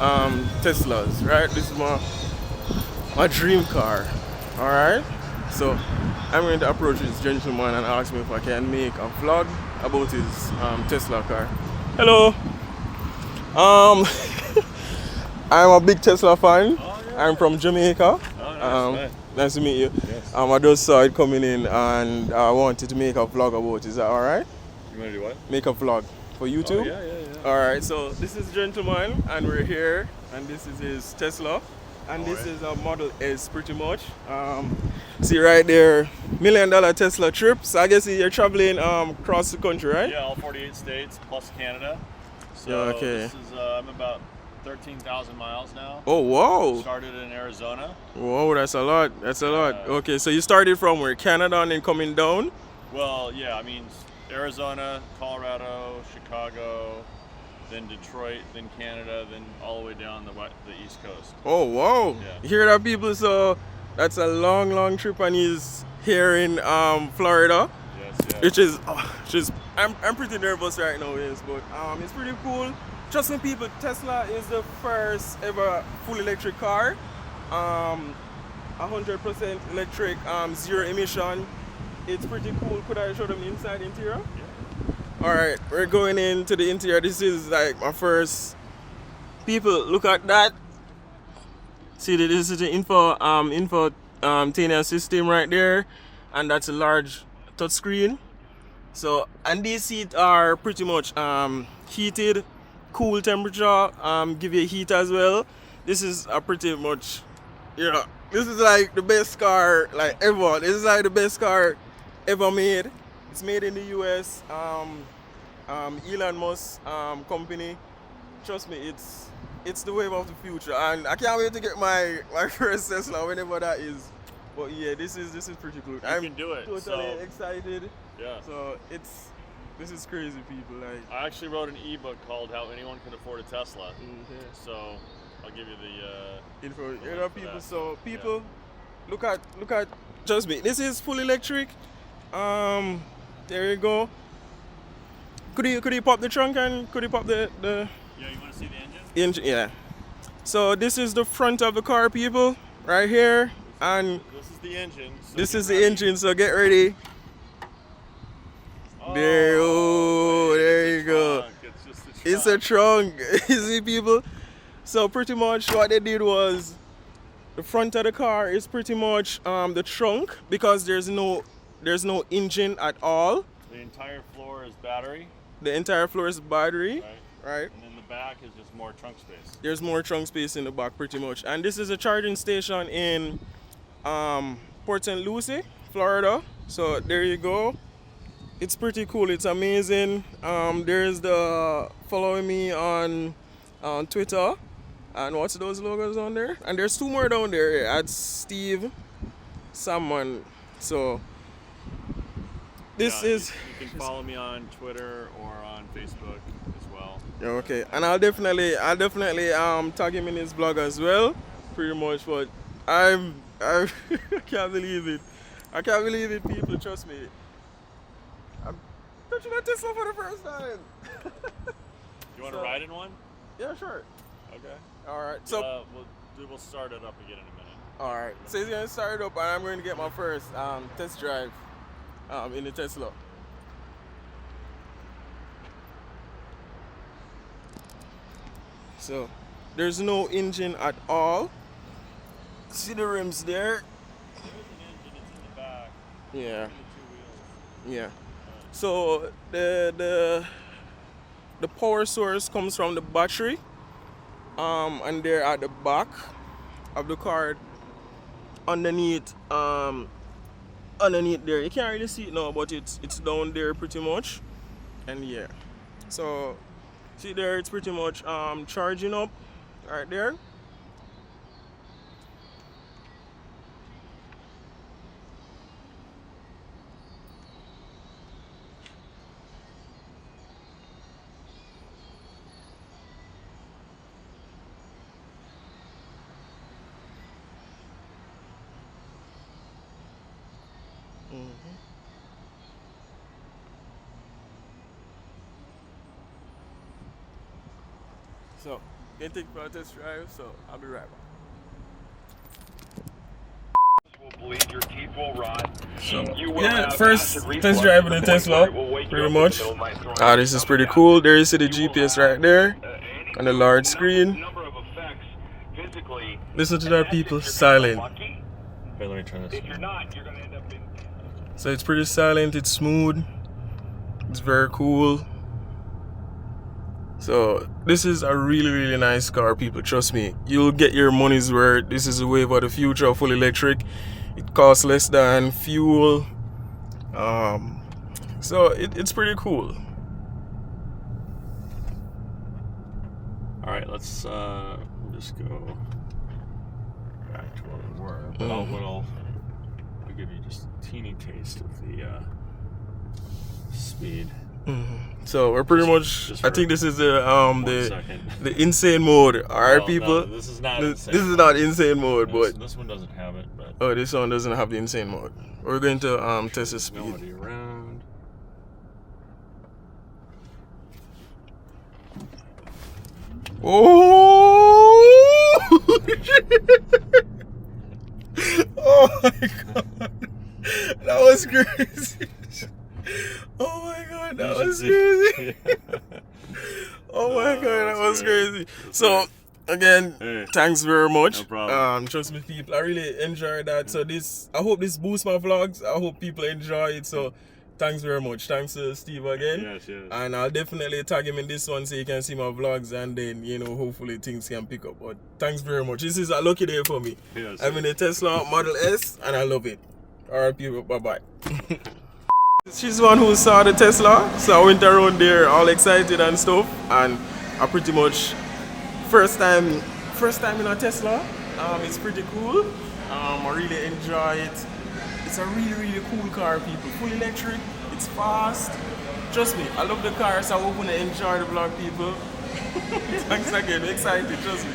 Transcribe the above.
Teslas, right? This is my dream car. All right. So I'm going to approach this gentleman and ask him if I can make a vlog about his Tesla car. Hello. Um, I'm a big Tesla fan. Oh, yeah. I'm from Jamaica. Oh, nice. Nice to meet you. Yes. I just saw it coming in and I wanted to make a vlog about it. Is that all right? You want to do what? Make a vlog for YouTube? Oh, yeah. All right, so this is gentleman and we're here and this is his Tesla and this is a Model S pretty much. See right there, $1 million Tesla trip. So I guess you're traveling across the country, right? Yeah, all 48 states plus Canada. So Okay. this is, I'm about 13,000 miles now. Oh, whoa. Started in Arizona. Whoa, that's a lot. That's a lot. Okay, so you started from where? Canada and then coming down? Well, yeah, I mean, Arizona, Colorado, Chicago, then Detroit, then Canada, then all the way down the East Coast. Oh, wow. Yeah. You hear that, people? So that's a long trip and he's here in Florida. Yes. Which is I'm pretty nervous right now, yes, but it's pretty cool. Trust me, people, Tesla is the first ever full electric car, 100% electric, zero emission. It's pretty cool. Could I show them the inside interior? Yeah. All right, we're going into the interior. This is like my first. People, look at that. See, this is the infotainment system right there, and that's a large touch screen. So, and these seats are pretty much heated, cool temperature, give you heat as well. This is a pretty much, this is like the best car like ever. This is like the best car ever made. It's made in the US. Elon Musk company. Trust me, it's the wave of the future, and I can't wait to get my first Tesla whenever that is. But yeah, this is pretty cool. You can do it. Totally excited. Yeah. So this is crazy, people. Like I actually wrote an ebook called "How Anyone Can Afford a Tesla." So I'll give you the info. for People. that. So people, look at. Trust me, this is full electric. There you go. Could you pop the trunk and could you pop the Yeah, you want to see the engine? engine? Yeah. So this is the front of the car, people, right here, and This is the engine. So this get is the ready. engine. So get ready. There you go. It's just the trunk. It's a trunk. You see, people. So pretty much what they did was the front of the car is pretty much the trunk because there's no engine at all. The entire floor is battery. The entire floor is battery, right? And then the back is just more trunk space. There's more trunk space in the back, pretty much. And this is a charging station in Port St. Lucie, Florida. So there you go. It's pretty cool. It's amazing. There's the following me on Twitter. And what's those logos on there? And there's two more down there at Steve Salmon. So this is. You can follow me on Twitter or on Facebook as well. Okay, and I'll definitely tag him in his blog as well, pretty much. But I can't believe it. I can't believe it, people. Trust me. I'm touching a Tesla for the first time. You want to ride in one? Yeah, sure. Okay. All right. So we'll start it up again in a minute. all right. So he's gonna start it up, and I'm going to get my first test drive in the Tesla. So there's no engine at all. See the rims there? There's an engine, it's in the back. Yeah. The two wheels. Yeah. So the power source comes from the battery. And they're at the back of the car underneath there. You can't really see it now, but it's down there pretty much. And yeah. So see there, it's pretty much charging up right there. So Gonna take for a test drive, so I'll be right back. So yeah, first test drive in the Tesla, pretty much. This is pretty cool. There you see the GPS right there on the large screen. Listen to that, people. Silent. Okay, let me turn this on. So it's pretty silent. It's smooth. It's very cool. So this is a really nice car, people. Trust me, you'll get your money's worth. This is a wave of the future of full electric. It costs less than fuel. So it's pretty cool. All right, let's just go back to where we were. But I'll give you just a teeny taste of the speed. So we're pretty much. I think this is the insane mode. All right, people. No, this is not. This is not insane mode, but this one doesn't have it. But this one doesn't have the insane mode. We're going to test the speed. melody around. Oh! Oh my god, that was crazy. Oh my god, that was crazy. Oh my god, that was crazy. So again, thanks very much. No problem. Trust me, people, I really enjoyed that. So I hope this boosts my vlogs. I hope people enjoy it. So thanks very much. Thanks to Steve again. Yes. And I'll definitely tag him in this one so you can see my vlogs, and then hopefully things can pick up. But thanks very much. This is a lucky day for me. Yes, I'm in a Tesla Model S and I love it. Alright, people, bye. She's the one who saw the Tesla, so I went around there all excited and stuff, and I pretty much first time in a Tesla. It's pretty cool. I really enjoy it. It's a really cool car, people. Full electric, it's fast. Trust me, I love the car, so I hope you enjoy the vlog, people. Thanks again, excited, trust me.